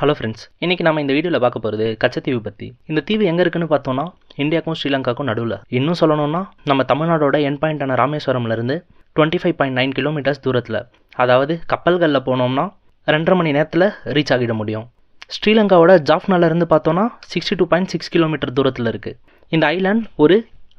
Hello friends, இன்றைக்கி நம்ம இந்த வீடியோவில் பார்க்க போகிறது கச்சத்தீவு பற்றி. இந்த தீவு எங்கே இருக்குன்னு பார்த்தோன்னா இந்தியாவுக்கும் ஸ்ரீலங்காவுக்கும் நடுவில். இன்னும் சொல்லணும்னா நம்ம தமிழ்நாடோட என் பாயிண்டான ராமேஸ்வரம்லேருந்து 25.9 கிலோமீட்டர்ஸ் தூரத்தில். அதாவது கப்பல்களில் போனோம்னா 2.5 மணி நேரத்தில் ரீச் ஆகிட முடியும். ஸ்ரீலங்காவோட ஜாஃப்னாலேருந்து பார்த்தோன்னா 62.6 கிலோமீட்டர் தூரத்தில் இருக்குது. இந்த ஐலாண்ட் ஒரு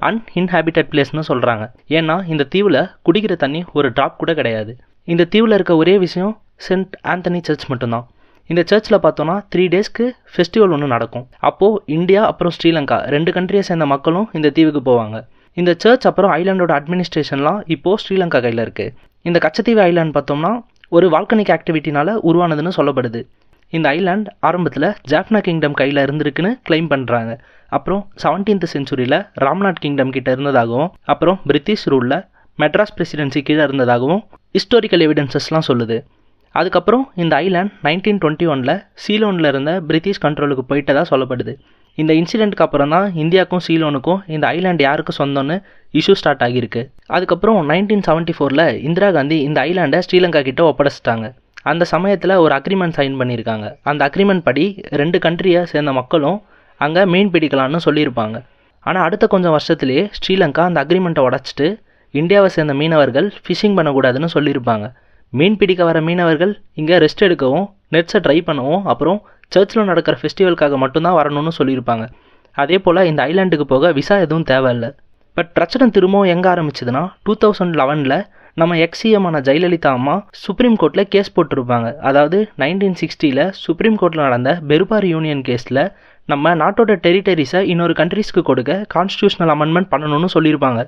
அன்இன்ஹாபிட்டட் பிளேஸ்னு சொல்கிறாங்க. ஏன்னா இந்த தீவில் குடிக்கிற தண்ணி ஒரு ட்ராப் கூட கிடையாது. இந்த தீவில் இருக்க ஒரே விஷயம் சென்ட் ஆந்தனி சர்ச் மட்டும்தான். இந்த சர்ச்சில் பார்த்தோன்னா 3 டேஸ்க்கு ஃபெஸ்டிவல் ஒன்று நடக்கும். அப்போது இந்தியா அப்புறம் ஸ்ரீலங்கா 2 கண்ட்ரியை சேர்ந்த மக்களும் இந்த தீவுக்கு போவாங்க. இந்த சர்ச் அப்புறம் ஐலாண்டோட அட்மினிஸ்ட்ரேஷன்லாம் இப்போது ஸ்ரீலங்கா கையில் இருக்குது. இந்த கச்சத்தீவு ஐலாண்ட் பார்த்தோம்னா ஒரு வால்கனிக் ஆக்டிவிட்டினால் உருவானதுன்னு சொல்லப்படுது. இந்த ஐலாண்ட் ஆரம்பத்தில் ஜாஃப்னா கிங்டம் கையில் இருந்திருக்குன்னு கிளைம் பண்ணுறாங்க. அப்புறம் 17th செஞ்சுரியில் ராம்நாத் கிங்டம் கிட்ட இருந்ததாகவும் அப்புறம் பிரிட்டிஷ் ரூலில் மெட்ராஸ் பிரசிடென்சி கீழே இருந்ததாகவும் ஹிஸ்டாரிக்கல் எவிடன்சஸ்லாம் சொல்லுது. அதுக்கப்புறம் இந்த ஐலாண்ட் 1921 சீலோனில் இருந்த பிரிட்டிஷ் கண்ட்ரோலுக்கு போயிட்டதாக சொல்லப்படுது. இந்த இன்சிடெண்ட்டுக்கு அப்புறம் தான் இந்தியாவுக்கும் சீலோனுக்கும் இந்த ஐலாண்ட் யாருக்கு சொந்தம்னு இஷ்யூ ஸ்டார்ட் ஆகியிருக்கு. அதுக்கப்புறம் 1974 இந்திரா காந்தி இந்த ஐலாண்டை ஸ்ரீலங்கா கிட்ட ஒப்படைச்சிட்டாங்க. அந்த சமயத்தில் ஒரு அக்ரிமெண்ட் சைன் பண்ணியிருக்காங்க. அந்த அக்ரிமெண்ட் படி 2 கண்ட்ரியை சேர்ந்த மக்களும் அங்கே மீன் பிடிக்கலான்னு சொல்லியிருப்பாங்க. ஆனால் அடுத்த கொஞ்சம் வருஷத்துலேயே ஸ்ரீலங்கா அந்த அக்ரிமெண்ட்டை உடச்சிட்டு இந்தியாவை சேர்ந்த மீனவர்கள் ஃபிஷிங் பண்ணக்கூடாதுன்னு சொல்லியிருப்பாங்க. மீன் பிடிக்க வர மீனவர்கள் இங்கே ரெஸ்ட் எடுக்கவும் நெட்ஸை ட்ரை பண்ணவும் அப்புறம் சர்ச்சில் நடக்கிற ஃபெஸ்டிவலுக்காக மட்டும்தான் வரணும்னு சொல்லியிருப்பாங்க. அதே போல் இந்த ஐலாண்டுக்கு போக விசா எதுவும் தேவையில்லை. பட் பிரச்சனை திரும்பவும் எங்கே ஆரம்பிச்சதுன்னா 2011 நம்ம எக்ஸிஎமான ஜெயலலிதா அம்மா சுப்ரீம் கோர்ட்டில் கேஸ் போட்டிருப்பாங்க. அதாவது 1960 சுப்ரீம் கோர்ட்டில் நடந்த பெருபாரி யூனியன் கேஸில் நம்ம நாட்டோட டெரிட்டரிஸை இன்னொரு கண்ட்ரீஸ்க்கு கொடுக்க கான்ஸ்டியூஷனல் அமெண்ட்மெண்ட் பண்ணணும்னு சொல்லியிருப்பாங்க.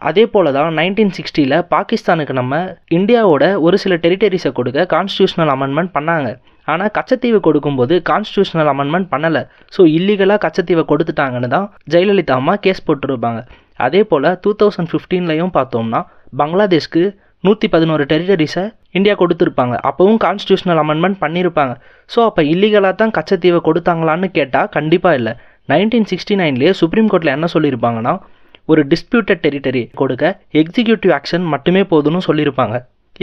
அதே போல் தான் 1960 பாகிஸ்தானுக்கு நம்ம இந்தியாவோட ஒரு சில டெரிட்டரிஸை கொடுக்க கான்ஸ்டியூஷனல் அமெண்ட்மெண்ட் பண்ணாங்க. ஆனால் கச்சத்தீவு கொடுக்கும்போது கான்ஸ்டியூஷனல் அமெண்ட்மெண்ட் பண்ணலை. ஸோ இல்லீகலாக கச்சத்தீவை கொடுத்துட்டாங்கன்னு தான் ஜெயலலிதா அம்மா கேஸ் போட்டிருப்பாங்க. அதே போல் 2015 பார்த்தோம்னா பங்களாதேஷ்க்கு 111 டெரிட்டரிஸை இந்தியா கொடுத்துருப்பாங்க. அப்போவும் கான்ஸ்டியூஷனல் அமெண்ட்மெண்ட் பண்ணியிருப்பாங்க. ஸோ அப்போ இல்லீகலாக தான் கச்சத்தீவை கொடுத்தாங்களான்னு கேட்டால் கண்டிப்பாக இல்லை. 1969 சுப்ரீம் கோர்ட்டில் என்ன சொல்லியிருப்பாங்கன்னா ஒரு டிஸ்பியூட்டட் டெரிட்டரி கொடுக்க எக்ஸிக்யூட்டிவ் ஆக்ஷன் மட்டுமே போதும்னு சொல்லியிருப்பாங்க.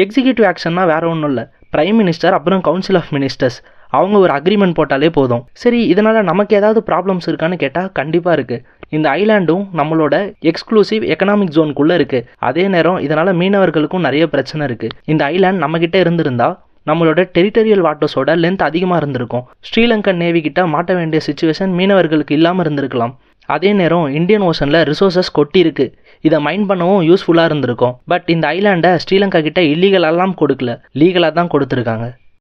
எக்ஸிக்யூட்டிவ் ஆக்ஷன்னா வேறு ஒன்றும் இல்லை, பிரைம் மினிஸ்டர் அப்புறம் கவுன்சில் ஆஃப் மினிஸ்டர்ஸ் அவங்க ஒரு அக்ரிமெண்ட் போட்டாலே போதும். சரி, இதனால் நமக்கு ஏதாவது ப்ராப்ளம்ஸ் இருக்கான்னு கேட்டால் கண்டிப்பாக இருக்குது. இந்த ஐலாண்டும் நம்மளோட எக்ஸ்க்ளூசிவ் எக்கனாமிக் ஜோனுக்குள்ளே இருக்குது. அதே நேரம் இதனால் மீனவர்களுக்கும் நிறைய பிரச்சனை இருக்குது. இந்த ஐலாண்ட் நம்மக்கிட்ட இருந்திருந்தால் நம்மளோட டெரிட்டரியல் வாட்டர்ஸோட லென்த் அதிகமாக இருந்திருக்கும். ஸ்ரீலங்கன் நேவி கிட்ட மாட்ட வேண்டிய சுச்சுவேஷன் மீனவர்களுக்கு இல்லாமல் இருந்திருக்கலாம். அதே நேரம் இந்தியன் ஓஷனில் ரிசோர்ஸஸ் கொட்டி இருக்குது. இதை மைண்ட் பண்ணவும் யூஸ்ஃபுல்லாக இருந்திருக்கும். பட் இந்த ஐலாண்டை ஸ்ரீலங்கா கிட்ட இல்லீகலாலாம் கொடுக்கல, லீகலாக தான் கொடுத்துருக்காங்க.